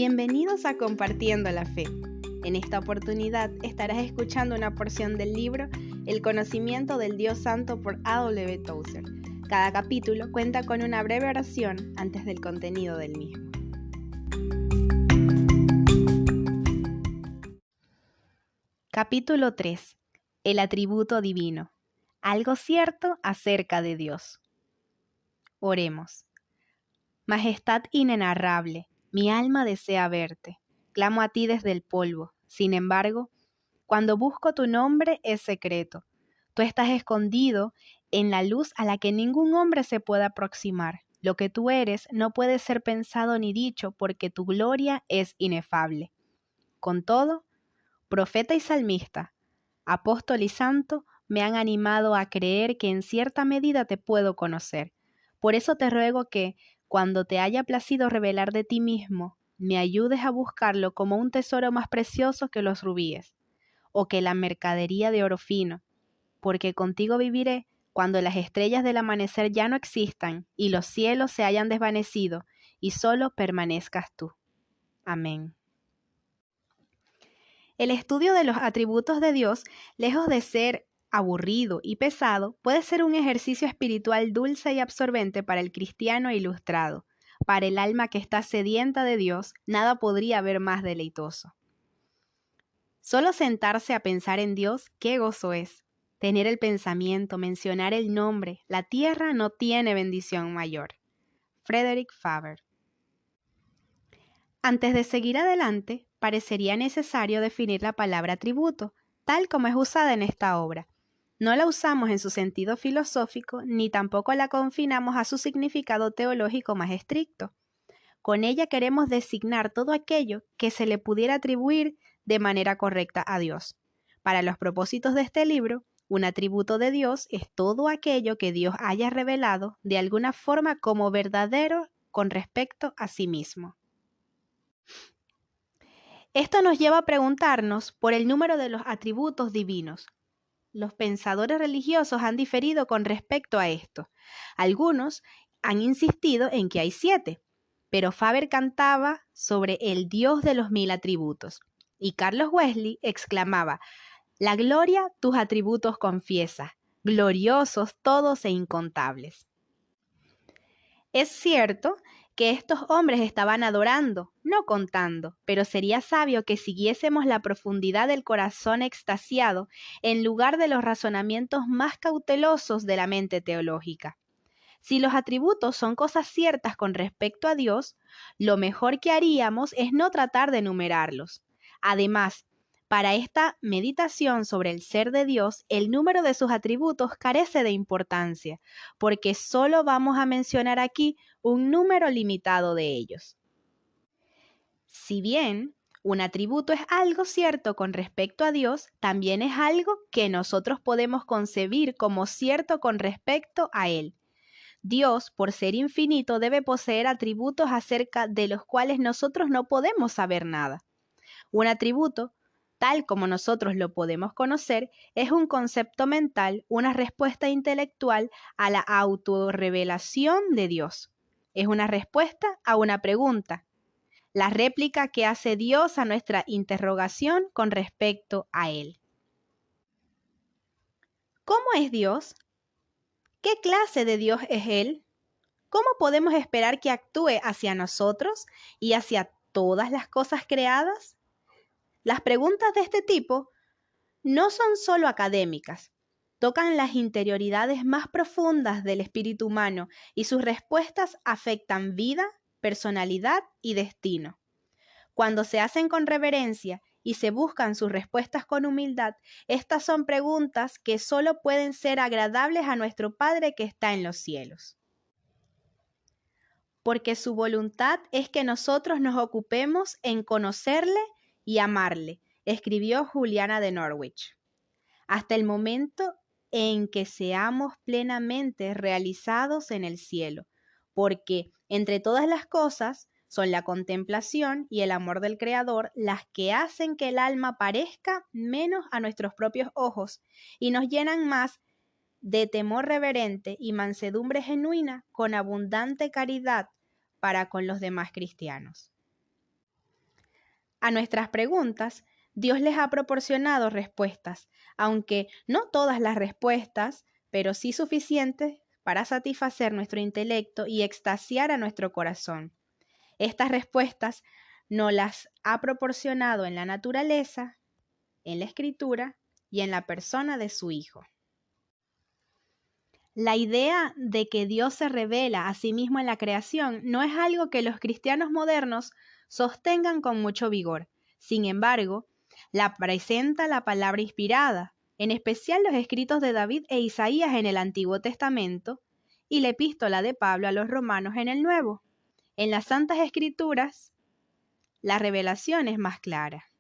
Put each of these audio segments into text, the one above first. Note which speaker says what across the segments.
Speaker 1: Bienvenidos a Compartiendo la Fe. En esta oportunidad estarás escuchando una porción del libro El conocimiento del Dios Santo por A.W. Tozer. Cada capítulo cuenta con una breve oración antes del contenido del mismo. Capítulo 3. El atributo divino. Algo cierto acerca de Dios. Oremos. Majestad inenarrable, mi alma desea verte. Clamo a ti desde el polvo. Sin embargo, cuando busco tu nombre es secreto. Tú estás escondido en la luz a la que ningún hombre se puede aproximar. Lo que tú eres no puede ser pensado ni dicho porque tu gloria es inefable. Con todo, profeta y salmista, apóstol y santo me han animado a creer que en cierta medida te puedo conocer. Por eso te ruego que, cuando te haya placido revelar de ti mismo, me ayudes a buscarlo como un tesoro más precioso que los rubíes, o que la mercadería de oro fino, porque contigo viviré cuando las estrellas del amanecer ya no existan y los cielos se hayan desvanecido y solo permanezcas tú. Amén. El estudio de los atributos de Dios, lejos de ser aburrido y pesado, puede ser un ejercicio espiritual dulce y absorbente para el cristiano ilustrado. Para el alma que está sedienta de Dios, nada podría haber más deleitoso. Solo sentarse a pensar en Dios, qué gozo es. Tener el pensamiento, mencionar el nombre, la tierra no tiene bendición mayor. Frederick Faber. Antes de seguir adelante, parecería necesario definir la palabra atributo, tal como es usada en esta obra. No la usamos en su sentido filosófico, ni tampoco la confinamos a su significado teológico más estricto. Con ella queremos designar todo aquello que se le pudiera atribuir de manera correcta a Dios. Para los propósitos de este libro, un atributo de Dios es todo aquello que Dios haya revelado de alguna forma como verdadero con respecto a sí mismo. Esto nos lleva a preguntarnos por el número de los atributos divinos. Los pensadores religiosos han diferido con respecto a esto. Algunos han insistido en que hay 7, pero Faber cantaba sobre el Dios de los 1000 atributos. Y Carlos Wesley exclamaba: «La gloria tus atributos confiesa, gloriosos todos e incontables». Es cierto que estos hombres estaban adorando, no contando, pero sería sabio que siguiésemos la profundidad del corazón extasiado en lugar de los razonamientos más cautelosos de la mente teológica. Si los atributos son cosas ciertas con respecto a Dios, lo mejor que haríamos es no tratar de enumerarlos. Además, para esta meditación sobre el ser de Dios, el número de sus atributos carece de importancia, porque solo vamos a mencionar aquí un número limitado de ellos. Si bien un atributo es algo cierto con respecto a Dios, también es algo que nosotros podemos concebir como cierto con respecto a Él. Dios, por ser infinito, debe poseer atributos acerca de los cuales nosotros no podemos saber nada. Un atributo, tal como nosotros lo podemos conocer, es un concepto mental, una respuesta intelectual a la autorrevelación de Dios. Es una respuesta a una pregunta, la réplica que hace Dios a nuestra interrogación con respecto a Él. ¿Cómo es Dios? ¿Qué clase de Dios es Él? ¿Cómo podemos esperar que actúe hacia nosotros y hacia todas las cosas creadas? Las preguntas de este tipo no son solo académicas, tocan las interioridades más profundas del espíritu humano y sus respuestas afectan vida, personalidad y destino. Cuando se hacen con reverencia y se buscan sus respuestas con humildad, estas son preguntas que solo pueden ser agradables a nuestro Padre que está en los cielos. Porque su voluntad es que nosotros nos ocupemos en conocerle y amarle, escribió Juliana de Norwich, hasta el momento en que seamos plenamente realizados en el cielo, porque entre todas las cosas son la contemplación y el amor del Creador las que hacen que el alma parezca menos a nuestros propios ojos y nos llenan más de temor reverente y mansedumbre genuina con abundante caridad para con los demás cristianos. A nuestras preguntas, Dios les ha proporcionado respuestas, aunque no todas las respuestas, pero sí suficientes para satisfacer nuestro intelecto y extasiar a nuestro corazón. Estas respuestas nos las ha proporcionado en la naturaleza, en la Escritura y en la persona de su Hijo. La idea de que Dios se revela a sí mismo en la creación no es algo que los cristianos modernos sostengan con mucho vigor. Sin embargo, la presenta la palabra inspirada, en especial los escritos de David e Isaías en el Antiguo Testamento y la epístola de Pablo a los romanos en el Nuevo. En las Santas Escrituras, la revelación es más clara.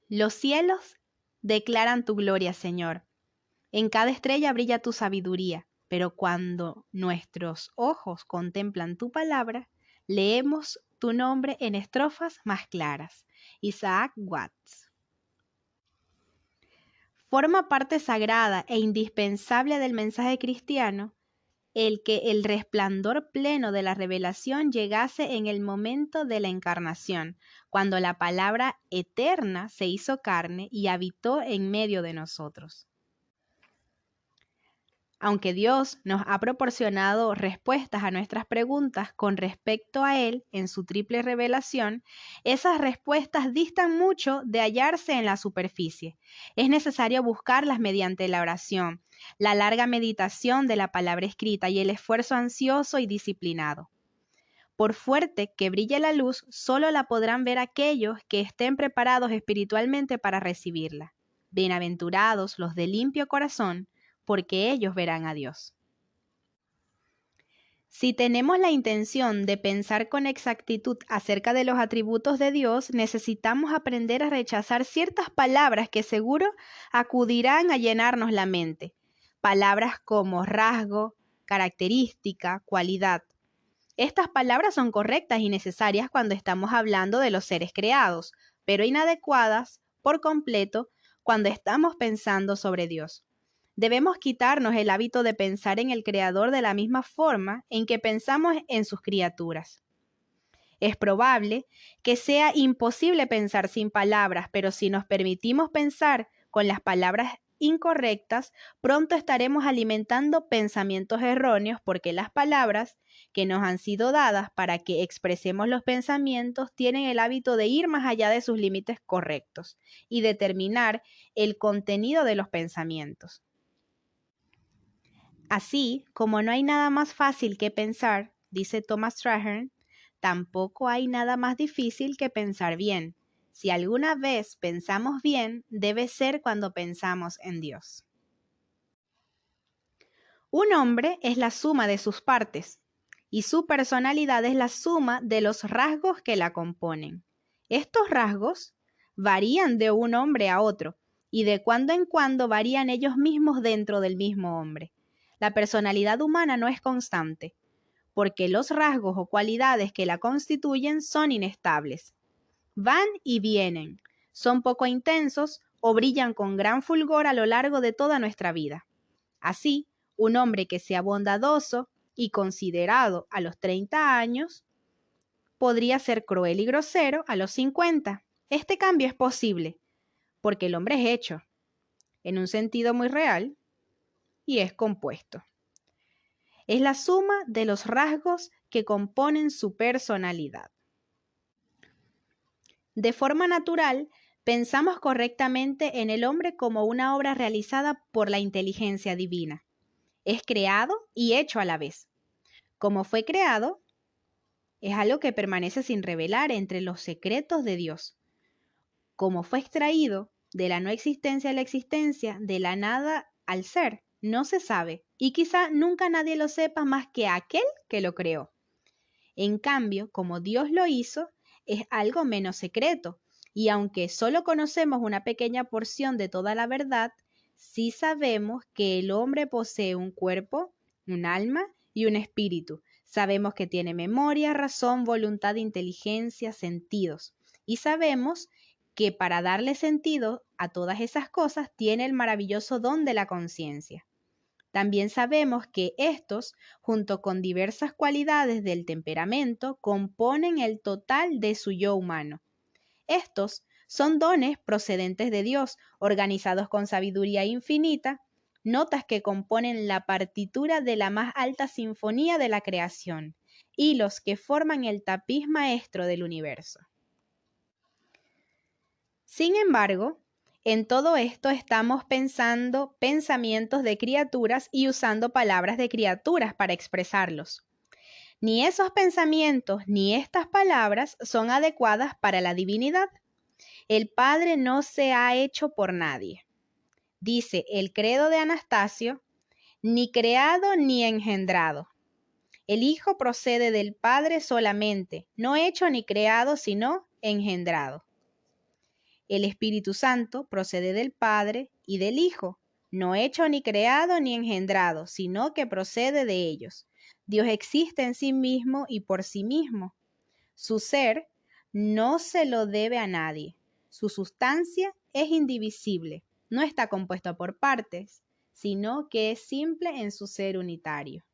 Speaker 1: Los cielos declaran tu gloria, Señor. En cada estrella brilla tu sabiduría, pero cuando nuestros ojos contemplan tu palabra, leemos tu nombre en estrofas más claras. Isaac Watts. Forma parte sagrada e indispensable del mensaje cristiano el que el resplandor pleno de la revelación llegase en el momento de la encarnación, cuando la palabra eterna se hizo carne y habitó en medio de nosotros. Aunque Dios nos ha proporcionado respuestas a nuestras preguntas con respecto a Él en su triple revelación, esas respuestas distan mucho de hallarse en la superficie. Es necesario buscarlas mediante la oración, la larga meditación de la palabra escrita y el esfuerzo ansioso y disciplinado. Por fuerte que brille la luz, solo la podrán ver aquellos que estén preparados espiritualmente para recibirla. Bienaventurados los de limpio corazón, porque ellos verán a Dios. Si tenemos la intención de pensar con exactitud acerca de los atributos de Dios, necesitamos aprender a rechazar ciertas palabras que seguro acudirán a llenarnos la mente. Palabras como rasgo, característica, cualidad. Estas palabras son correctas y necesarias cuando estamos hablando de los seres creados, pero inadecuadas por completo cuando estamos pensando sobre Dios. Debemos quitarnos el hábito de pensar en el Creador de la misma forma en que pensamos en sus criaturas. Es probable que sea imposible pensar sin palabras, pero si nos permitimos pensar con las palabras incorrectas, pronto estaremos alimentando pensamientos erróneos porque las palabras que nos han sido dadas para que expresemos los pensamientos tienen el hábito de ir más allá de sus límites correctos y determinar el contenido de los pensamientos. Así como no hay nada más fácil que pensar, dice Thomas Traherne, tampoco hay nada más difícil que pensar bien. Si alguna vez pensamos bien, debe ser cuando pensamos en Dios. Un hombre es la suma de sus partes, y su personalidad es la suma de los rasgos que la componen. Estos rasgos varían de un hombre a otro, y de cuando en cuando varían ellos mismos dentro del mismo hombre. La personalidad humana no es constante, porque los rasgos o cualidades que la constituyen son inestables. Van y vienen, son poco intensos o brillan con gran fulgor a lo largo de toda nuestra vida. Así, un hombre que sea bondadoso y considerado a los 30 años podría ser cruel y grosero a los 50. Este cambio es posible, porque el hombre es hecho, en un sentido muy real, y es compuesto. Es la suma de los rasgos que componen su personalidad. De forma natural, pensamos correctamente en el hombre como una obra realizada por la inteligencia divina. Es creado y hecho a la vez. Como fue creado, es algo que permanece sin revelar entre los secretos de Dios. Como fue extraído de la no existencia a la existencia, de la nada al ser, no se sabe, y quizá nunca nadie lo sepa más que aquel que lo creó. En cambio, como Dios lo hizo, es algo menos secreto, y aunque solo conocemos una pequeña porción de toda la verdad, sí sabemos que el hombre posee un cuerpo, un alma y un espíritu. Sabemos que tiene memoria, razón, voluntad, inteligencia, sentidos, y sabemos que para darle sentido a todas esas cosas tiene el maravilloso don de la conciencia. También sabemos que estos, junto con diversas cualidades del temperamento, componen el total de su yo humano. Estos son dones procedentes de Dios, organizados con sabiduría infinita, notas que componen la partitura de la más alta sinfonía de la creación, hilos que forman el tapiz maestro del universo. Sin embargo, en todo esto estamos pensando pensamientos de criaturas y usando palabras de criaturas para expresarlos. Ni esos pensamientos ni estas palabras son adecuadas para la divinidad. El Padre no se ha hecho por nadie. Dice el credo de Anastasio, ni creado ni engendrado. El Hijo procede del Padre solamente, no hecho ni creado, sino engendrado. El Espíritu Santo procede del Padre y del Hijo, no hecho ni creado ni engendrado, sino que procede de ellos. Dios existe en sí mismo y por sí mismo. Su ser no se lo debe a nadie. Su sustancia es indivisible, no está compuesto por partes, sino que es simple en su ser unitario.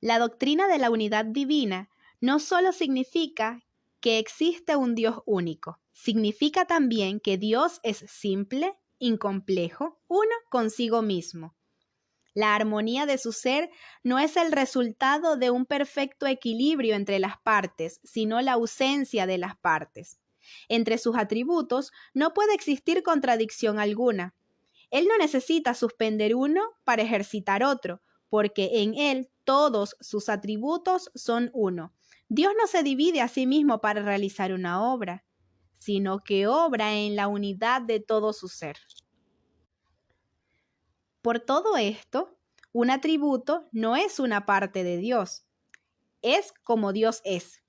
Speaker 1: La doctrina de la unidad divina no solo significa que existe un Dios único, significa también que Dios es simple, incomplejo, uno consigo mismo. La armonía de su ser no es el resultado de un perfecto equilibrio entre las partes, sino la ausencia de las partes. Entre sus atributos no puede existir contradicción alguna. Él no necesita suspender uno para ejercitar otro, porque en él todos sus atributos son uno. Dios no se divide a sí mismo para realizar una obra, sino que obra en la unidad de todo su ser. Por todo esto, un atributo no es una parte de Dios, es como Dios es.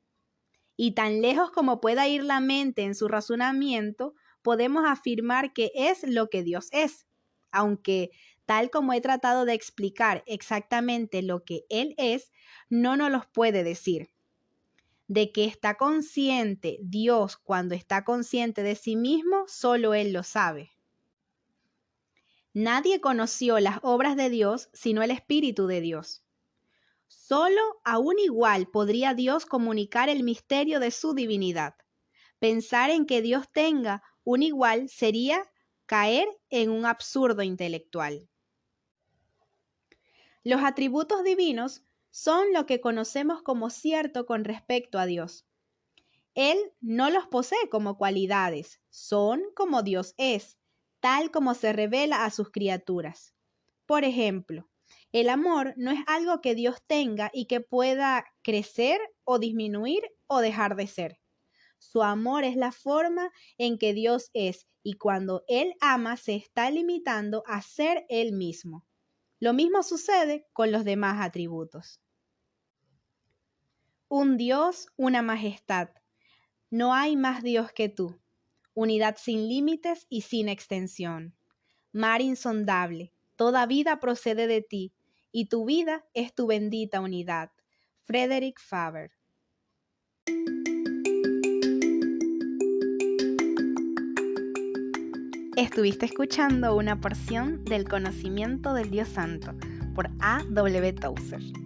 Speaker 1: Y tan lejos como pueda ir la mente en su razonamiento, podemos afirmar que es lo que Dios es, aunque tal como he tratado de explicar exactamente lo que Él es, no nos los puede decir. De que está consciente Dios cuando está consciente de sí mismo, solo Él lo sabe. Nadie conoció las obras de Dios sino el Espíritu de Dios. Solo a un igual podría Dios comunicar el misterio de su divinidad. Pensar en que Dios tenga un igual sería caer en un absurdo intelectual. Los atributos divinos son lo que conocemos como cierto con respecto a Dios. Él no los posee como cualidades, son como Dios es, tal como se revela a sus criaturas. Por ejemplo, el amor no es algo que Dios tenga y que pueda crecer o disminuir o dejar de ser. Su amor es la forma en que Dios es y cuando Él ama se está limitando a ser Él mismo. Lo mismo sucede con los demás atributos. Un Dios, una majestad. No hay más Dios que tú. Unidad sin límites y sin extensión. Mar insondable. Toda vida procede de ti y tu vida es tu bendita unidad. Frederick Faber. Estuviste escuchando una porción del conocimiento del Dios Santo por A. W. Tozer.